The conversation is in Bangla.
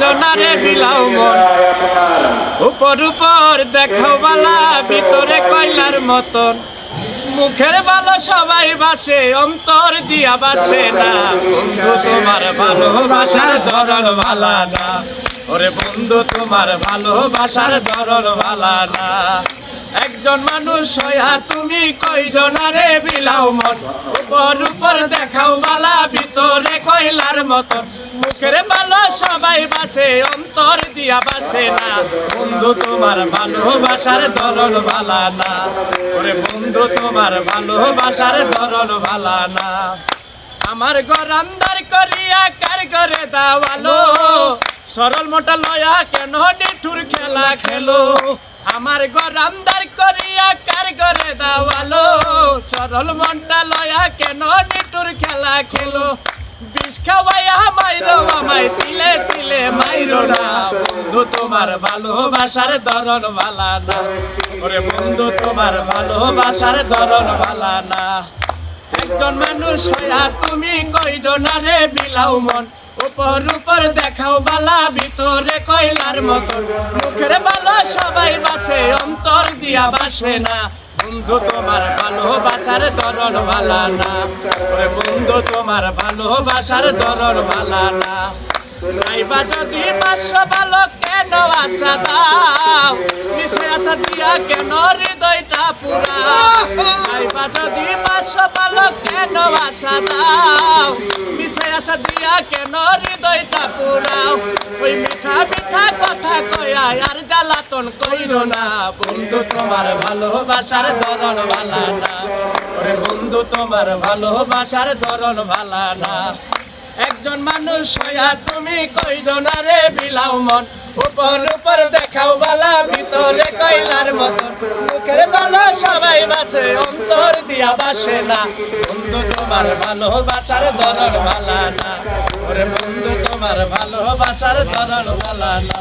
কয়জনারে বিলাও মন উপর উপর দেখাও বালা ভিতরে কয়লার মতন মুখের ভালো সবাই বাসে অন্তর দিয়া বাসে না বন্ধু তোমার ভালোবাসার ধরন ভালা না ওরে বন্ধু তোমার ভালোবাসার ধরন ভালা না একজন মানুষ হইয়া তুমি কয়জনারে বিলাও মন উপর উপর দেখাও বালা ভিতরে কয়লার মতন মুখের ভালো সবাই বাসে অন্তর দিয়া বাসে না বন্ধু তোমার ভালোবাসার ধরন ভালা না ওরে বন্ধু তোমার ভালোবাসার ধরন ভালা না আমার ঘর আন্দার করিয়া কার ঘরে দাওয়ালো সরল মোটা লয়া কেন নিঠুর খেলা খেলো আমার ঘর আন্দার করিয়া কার ঘরে দাওয়ালো সরল মনটা লয়া কেন নিঠুর খেলা খেলো বিষ খাওয়াইয়া মাইরো আমায় তিলে তিলে মাইরো না বন্ধু তোমার ভালোবাসার ধরন ভালা না ওরে বন্ধু তোমার ভালোবাসার ধরন ভালা না একজন মানুষ হইয়া তুমি কয়জনারে বিলাও মন উপর উপর দেখাও বালা ভিতরে কয়লার মতন মুখের ভালো সবাই বাসে অন্তর দিয়া বাসে না বন্ধু তোমার ভালোবাসার ধরন ভালা না ওরে বন্ধু তোমার ভালোবাসার ধরন ভালা না রাইবা যদি 500 ভালো কেন আশা দাও মিশে আশা দিয়া কেন হৃদয়টা পুরা রাইবা যদি 500 ভালো কেন আশা দাও মিশে আশা দিয়া কেন হৃদয়টা পুরাও ওই মিঠা মিঠা কথা কয়া আর জ্বালাতন কইরো না বন্ধু তোমার ভালোবাসার ধরন ভালা না ওরে বন্ধু তোমার ভালোবাসার ধরন ভালা না একজন মানুষ হইয়া তুমি কয়জনারে বিলাও মন উপর উপর দেখাও বালা ভিতরে কয়লার মতন মুখের ভালো সবাই বাসে অন্তর দিয়া বাসে না বন্ধু তোমার ভালোবাসার ধরন ভালা না ওরে বন্ধু তোমার ভালোবাসার ধরন ভালা না।